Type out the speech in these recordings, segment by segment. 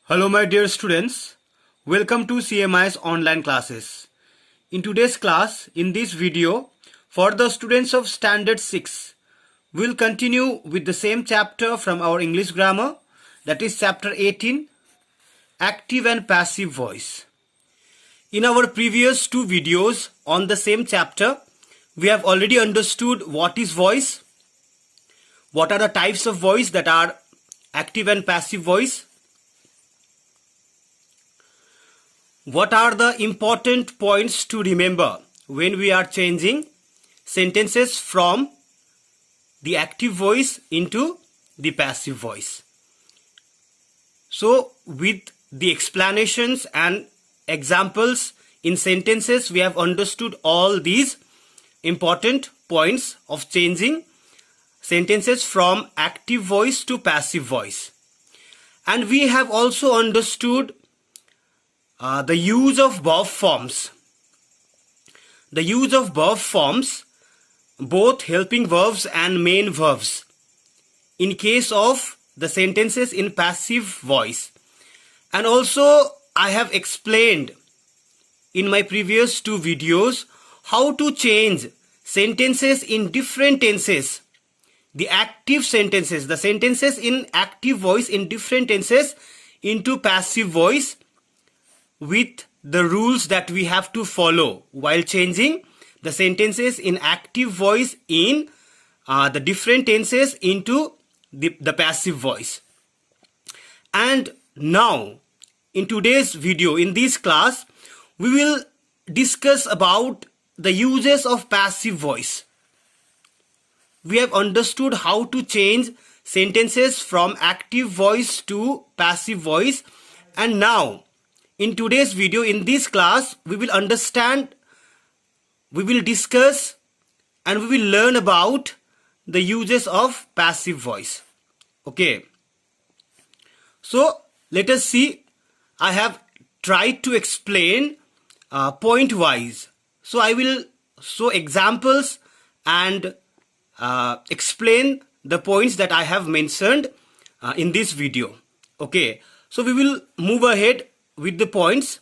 Hello my dear students, welcome to CMI's online classes. In today's class, in this video, for the students of Standard 6, we'll continue with the same chapter from our English grammar, that is chapter 18, Active and Passive Voice. In our previous two videos on the same chapter, we have already understood what is voice, what are the types of voice that are active and passive voice, what are the important points to remember when we are changing sentences from the active voice into the passive voice. So with the explanations and examples in sentences, we have understood all these important points of changing sentences from active voice to passive voice. And we have also understood the use of verb forms. The use of verb forms, both helping verbs and main verbs, in case of the sentences in passive voice. And also I have explained in my previous two videos how to change sentences in different tenses. The active sentences, the sentences in active voice in different tenses into passive voice, with the rules that we have to follow while changing the sentences in active voice in the different tenses into the passive voice. And now in today's video, in this class, we will discuss about the uses of passive voice. We have understood how to change sentences from active voice to passive voice, and now in today's video, in this class, we will understand, we will discuss, and we will learn about the uses of passive voice. Okay. So let us see. I have tried to explain point wise. So I will show examples and explain the points that I have mentioned in this video. Okay. So we will move ahead with the points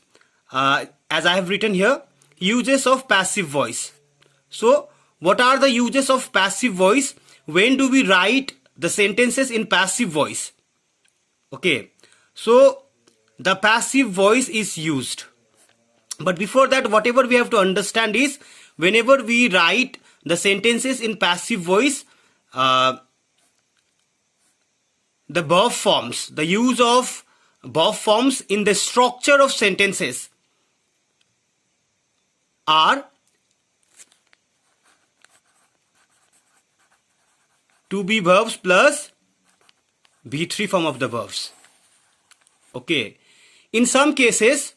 as I have written here. Uses of passive voice. So what are the uses of passive voice? When do we write the sentences in passive voice? Okay, so the passive voice is used, but before that, whatever we have to understand is, whenever we write the sentences in passive voice, the verb forms, the use of verb forms in the structure of sentences are to be verbs plus V3 form of the verbs. Okay. In some cases,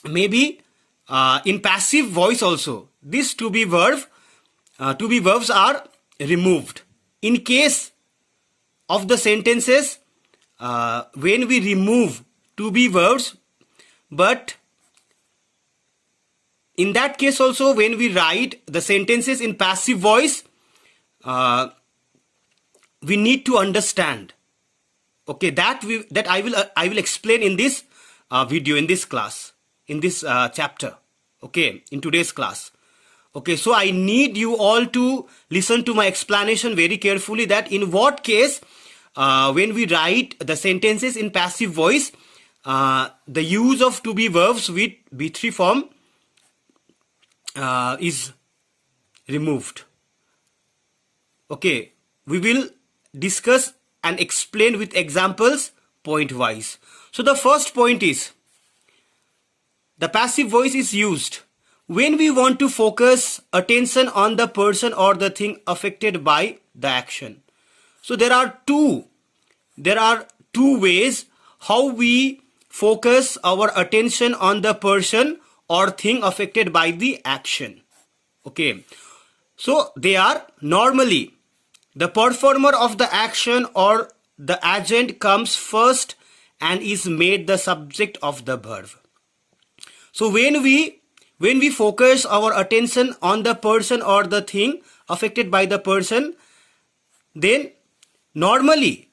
maybe in passive voice also, these to be verbs are removed. In case of the sentences, when we remove to be verbs, but in that case also, when we write the sentences in passive voice, we need to understand. Okay, that I will explain in this video, in this class, in this chapter. Okay, in today's class. Okay, so I need you all to listen to my explanation very carefully, that in what case when we write the sentences in passive voice, the use of to be verbs with V3 form is removed. Okay, we will discuss and explain with examples point wise. So the first point is, the passive voice is used when we want to focus attention on the person or the thing affected by the action. So there are two ways how we focus our attention on the person or thing affected by the action. Okay. So they are, normally the performer of the action or the agent comes first and is made the subject of the verb. So when we focus our attention on the person or the thing affected by the person, then normally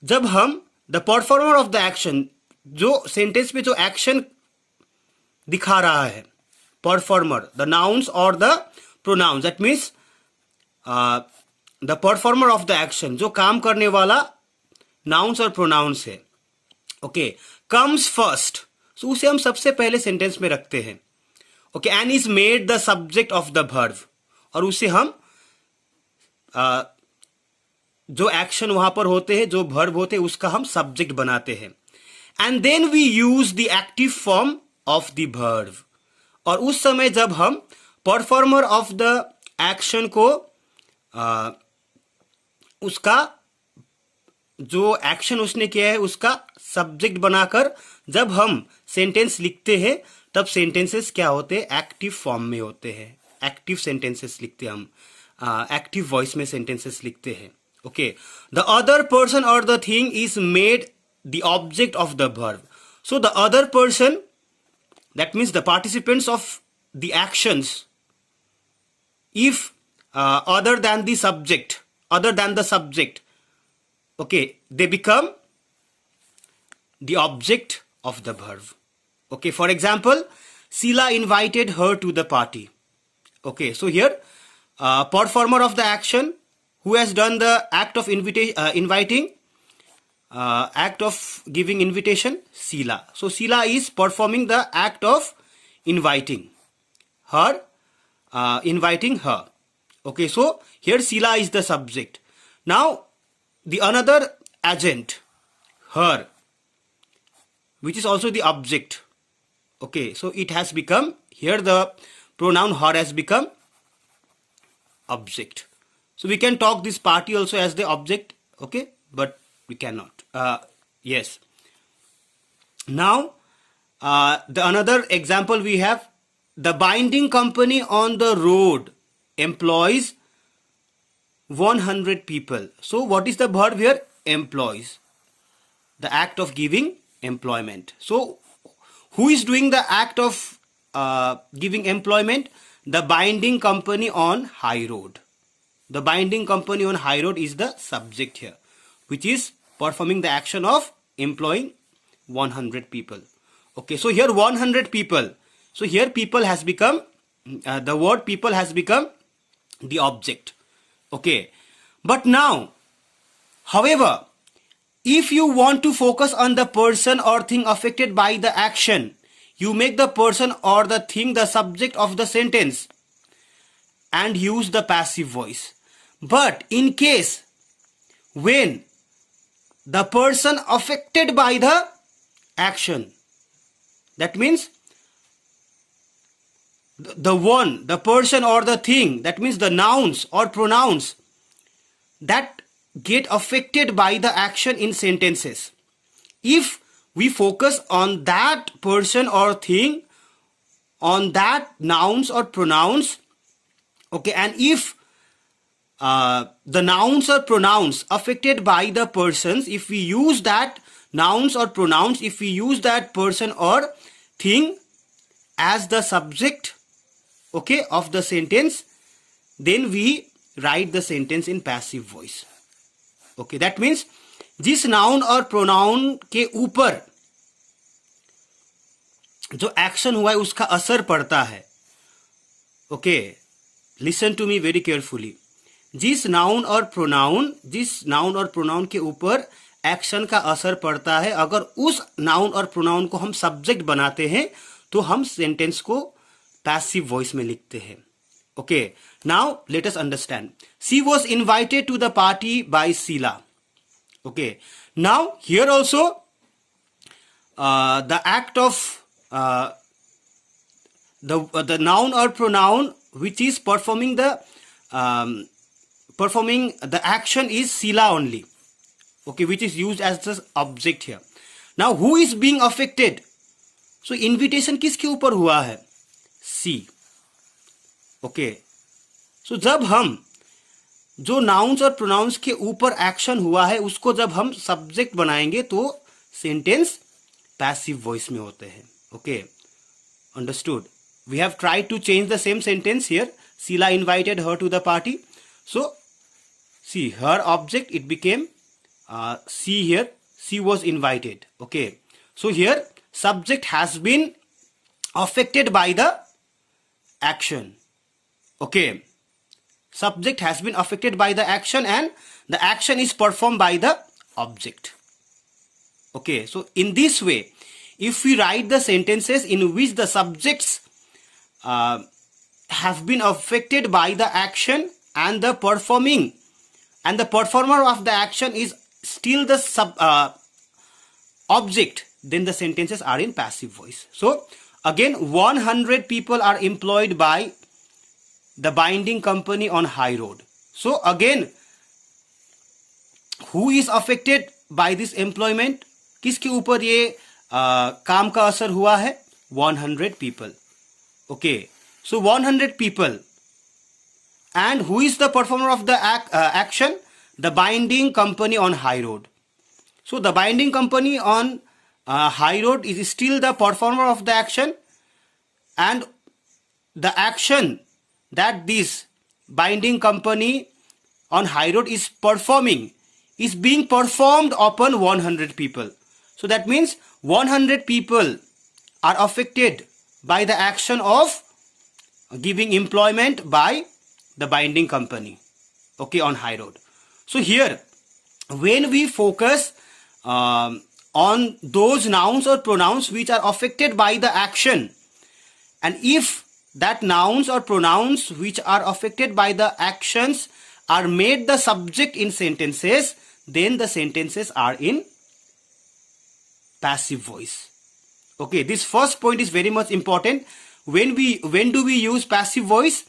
जब हम the performer of the action, जो sentence में जो action दिखा रहा है, performer, the nouns और the pronounce, that means the performer of the action, जो काम करने वाला नाउन्स और प्रोनाउंस है, ओके, कम्स फर्स्ट, सो उसे हम सबसे पहले सेंटेंस में रखते हैं, okay, and is made the subject of the verb, और उसे हम जो एक्शन वहां पर होते हैं, जो वर्ब होते हैं, उसका हम सब्जेक्ट बनाते हैं, and then we use the active form of the verb, और उस समय जब हम परफॉर्मर ऑफ द एक्शन को उसका जो एक्शन उसने किया है उसका सब्जेक्ट बनाकर जब हम सेंटेंस लिखते हैं, तब सेंटेंसेस क्या होते हैं, एक्टिव फॉर्म में होते हैं, एक्टिव सेंटेंसेस लिखते हैं हम, एक्टिव वॉइस में सेंटेंसेस लिखते हैं, ओके। द अदर पर्सन और the thing is made the object of the verb, so the other person, that means the participants of the actions, if other than the subject, okay, they become the object of the verb, okay. For example, Sheila invited her to the party, okay. So here performer of the action, who has done the act of inviting, act of giving invitation, Sheila. So Sheila is performing the act of inviting her, okay. So here Sheila is the subject. Now the another agent, her, which is also the object, okay. So it has become, here the pronoun her has become object. So we can talk this party also as the object, okay, but we cannot. Yes. Now, the another example we have, the binding company on the road employs 100 people. So what is the verb here? Employs. The act of giving employment. So who is doing the act of giving employment? The binding company on high road. The binding company on high road is the subject here, which is performing the action of employing 100 people. Okay, so here 100 people. So here people has become, the word people has become the object. Okay, but now, however, if you want to focus on the person or thing affected by the action, you make the person or the thing the subject of the sentence and use the passive voice. But in case when the person affected by the action, that means the person or the thing, that means the nouns or pronouns that get affected by the action in sentences. If we focus on that person or thing, on that nouns or pronouns, okay, and if the nouns or pronouns affected by the persons, if we use that nouns or pronouns, if we use that person or thing as the subject, okay, of the sentence, then we write the sentence in passive voice. Okay, that means जिस noun और pronoun के ऊपर जो action हुआ है उसका असर पड़ता है, okay, listen to me very carefully, जिस नाउन और प्रोनाउन के ऊपर एक्शन का असर पड़ता है, अगर उस नाउन और प्रोनाउन को हम सब्जेक्ट बनाते हैं तो हम सेंटेंस को पैसिव वॉइस में लिखते हैं. Okay, now let us understand. She was invited to the party by Sheela. Okay, now here also the act of the noun or pronoun which is performing the action is Sheila only. Okay, which is used as the object here. Now who is being affected? So invitation किसके ऊपर हुआ है? C. Okay, so जब हम जो nouns और pronounce के ऊपर एक्शन हुआ है उसको जब हम सब्जेक्ट बनाएंगे तो सेंटेंस पैसिव वॉइस में होते हैं. Okay, understood. We have tried to change the same sentence here. Sheela invited her to the party. So see her object, it became see here. She was invited. Okay, So here subject has been affected by the action. Okay, subject has been affected by the action and the action is performed by the object. Okay, so in this way, if we write the sentences in which the subjects have been affected by the action and the performer of the action is still the object, then the sentences are in passive voice. So again, 100 people are employed by the binding company on high road. So again, who is affected by this employment? किसके ऊपर ये काम का असर हुआ है? 100 people. Okay, so 100 people. And who is the performer of the action? The binding company on high road. So the binding company on high road is still the performer of the action, and the action that this binding company on high road is performing is being performed upon 100 people. So that means 100 people are affected by the action of giving employment by the binding company, okay, on high road. So here, when we focus on those nouns or pronouns which are affected by the action, and if that nouns or pronouns which are affected by the actions are made the subject in sentences, then the sentences are in passive voice. Okay, this first point is very much important. When do we use passive voice?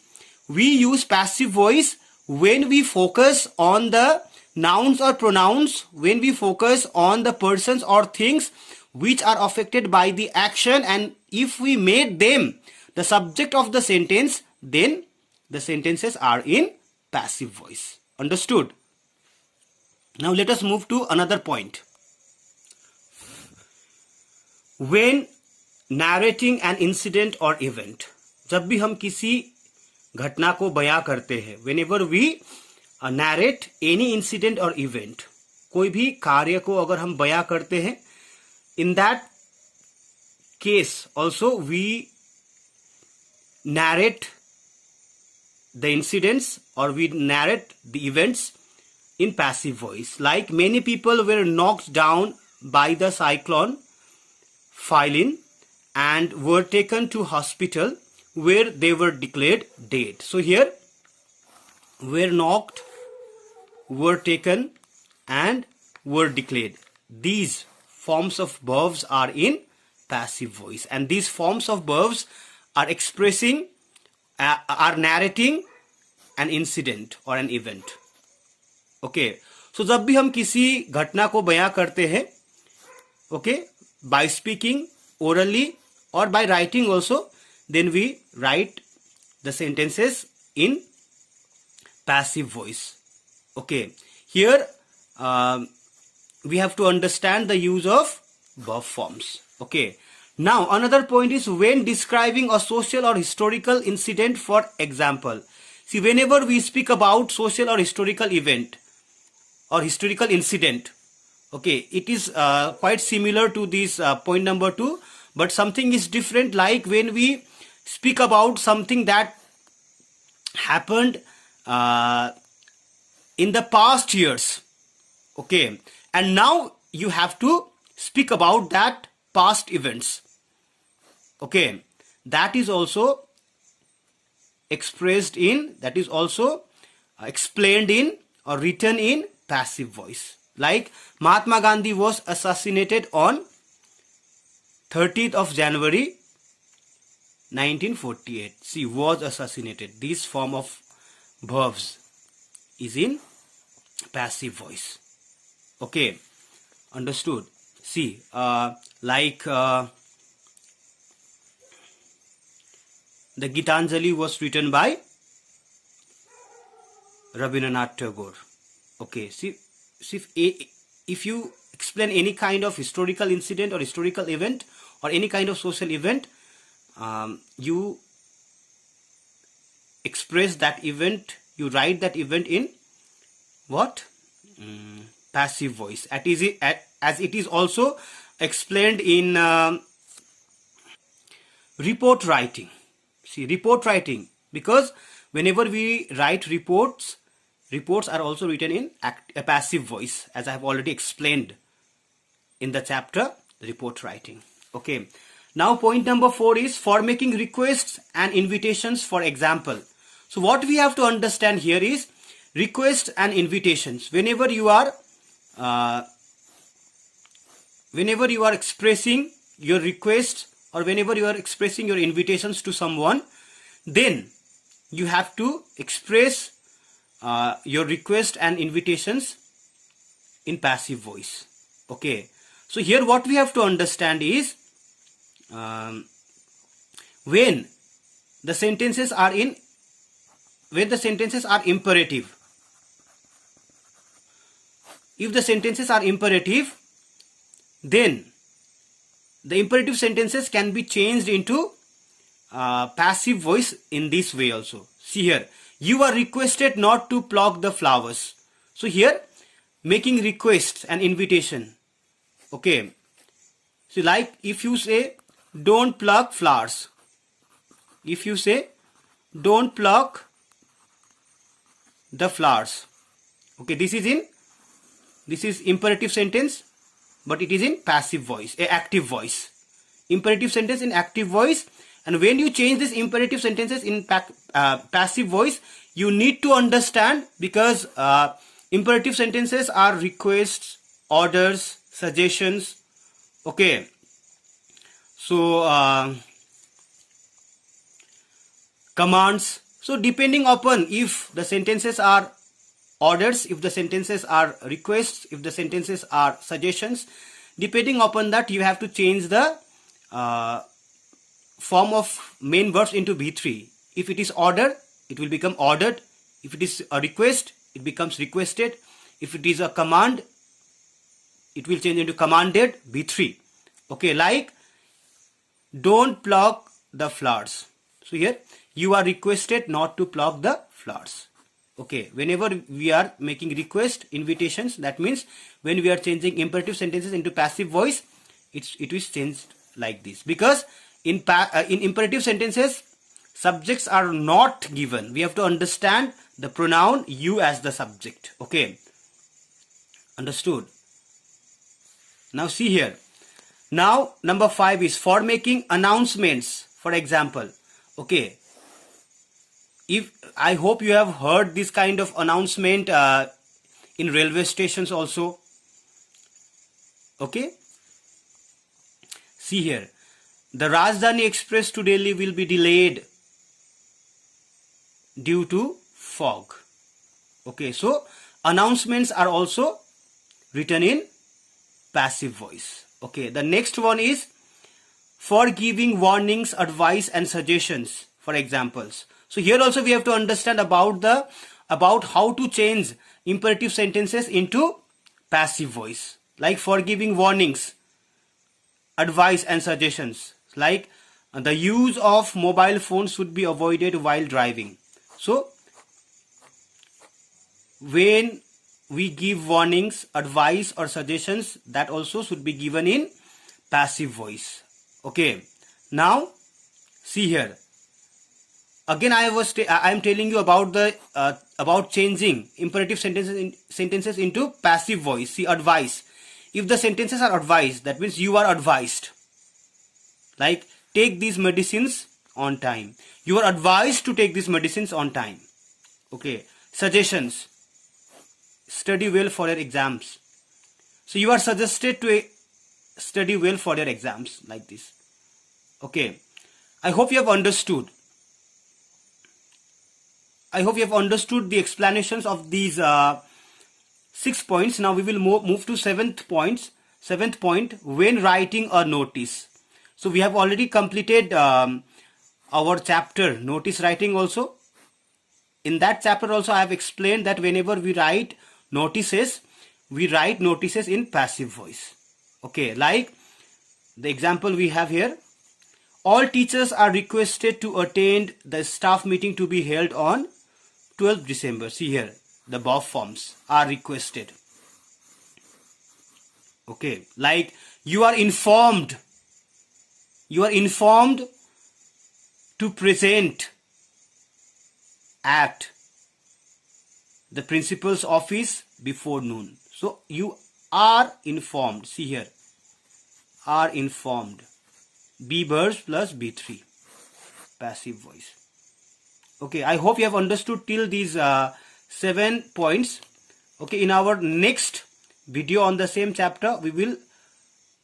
We use passive voice when we focus on the nouns or pronouns, when we focus on the persons or things which are affected by the action, and if we made them the subject of the sentence, then the sentences are in passive voice. Understood? Now let us move to another point. When narrating an incident or event, जब भी हम किसी घटना को बयां करते हैं, whenever we narrate any incident or event, कोई भी कार्य को अगर हम बयां करते हैं, in that case also we narrate the incidents or we narrate the events in passive voice. Like many people were knocked down by the cyclone Philin and were taken to hospital where they were declared dead. So here, were knocked, were taken and were declared. These forms of verbs are in passive voice, and these forms of verbs are expressing, are narrating an incident or an event. Okay, so जब भी हम किसी घटना को बयां करते हैं, okay, by speaking orally or by writing also, then we write the sentences in passive voice. Okay, here we have to understand the use of verb forms. Okay, now another point is when describing a social or historical incident. For example, see, whenever we speak about social or historical event or historical incident, okay, it is quite similar to this point number 2, but something is different. Like when we speak about something that happened in the past years, okay, and now you have to speak about that past events, okay, that is also expressed in, that is also explained in or written in passive voice. Like Mahatma Gandhi was assassinated on 30th of January 1948. See, was assassinated. This form of verbs is in passive voice. Okay, understood? See, like the Gitanjali was written by Rabindranath Tagore. Okay, see if you explain any kind of historical incident or historical event or any kind of social event, you express that event, you write that event in what? Passive voice. As it is also explained in report writing. See, report writing, because whenever we write reports, reports are also written in a passive voice, as I have already explained in the chapter report writing. Okay, now point number 4 is for making requests and invitations, for example. So what we have to understand here is requests and invitations. Whenever you are expressing your request, or whenever you are expressing your invitations to someone, then you have to express your request and invitations in passive voice. Okay, so here what we have to understand is when the sentences are imperative. If the sentences are imperative, then the imperative sentences can be changed into passive voice in this way also. See here, you are requested not to pluck the flowers. So here, making requests and invitation. Okay, so like if you say don't pluck flowers, if you say don't pluck the flowers, okay, this is imperative sentence, but it is in passive voice, active voice. Imperative sentence in active voice, and when you change this imperative sentences in passive voice, you need to understand, because imperative sentences are requests, orders, suggestions. Okay, so commands. So depending upon if the sentences are orders, if the sentences are requests, if the sentences are suggestions, depending upon that you have to change the form of main verbs into V3. If it is order, it will become ordered. If it is a request, it becomes requested. If it is a command, it will change into commanded, V3. Okay, like don't pluck the flowers. So here you are requested not to pluck the flowers. Okay, whenever we are making request, invitations, that means when we are changing imperative sentences into passive voice, it is changed like this. Because in imperative sentences, subjects are not given. We have to understand the pronoun you as the subject. Okay, understood? Now see here. Now number 5 is for making announcements, for example. Okay, I hope you have heard this kind of announcement in railway stations also. Okay, see here, the Rajdhani Express to Delhi will be delayed due to fog. Okay, so announcements are also written in passive voice. Okay, the next one is for giving warnings, advice and suggestions, for examples. So here also we have to understand about how to change imperative sentences into passive voice. Like for giving warnings, advice and suggestions, like the use of mobile phones should be avoided while driving. So when we give warnings, advice or suggestions, that also should be given in passive voice. Okay, now see here. Again, I am telling you about about changing imperative sentences into passive voice. See, advice. If the sentences are advised, that means you are advised. Like take these medicines on time. You are advised to take these medicines on time. Okay. Suggestions. Study well for your exams. So you are suggested to study well for your exams, like this. Okay. I hope you have understood. I hope you have understood the explanations of these 6 points. Now we will move to 7th point. 7th point, when writing a notice. So we have already completed our chapter notice writing also. In that chapter also I have explained that whenever we write notices in passive voice. Okay, like the example we have here. All teachers are requested to attend the staff meeting to be held on 12th December. See here, the above forms are requested. Okay, like you are informed. You are informed to present at the principal's office before noon. So you are informed. See here, are informed. Be verbs plus be3, passive voice. Okay, I hope you have understood till these 7 points. Okay, in our next video on the same chapter, we will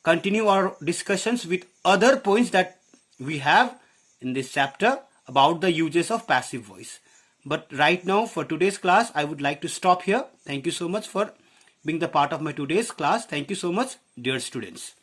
continue our discussions with other points that we have in this chapter about the uses of passive voice. But right now, for today's class, I would like to stop here. Thank you so much for being the part of my today's class. Thank you so much, dear students.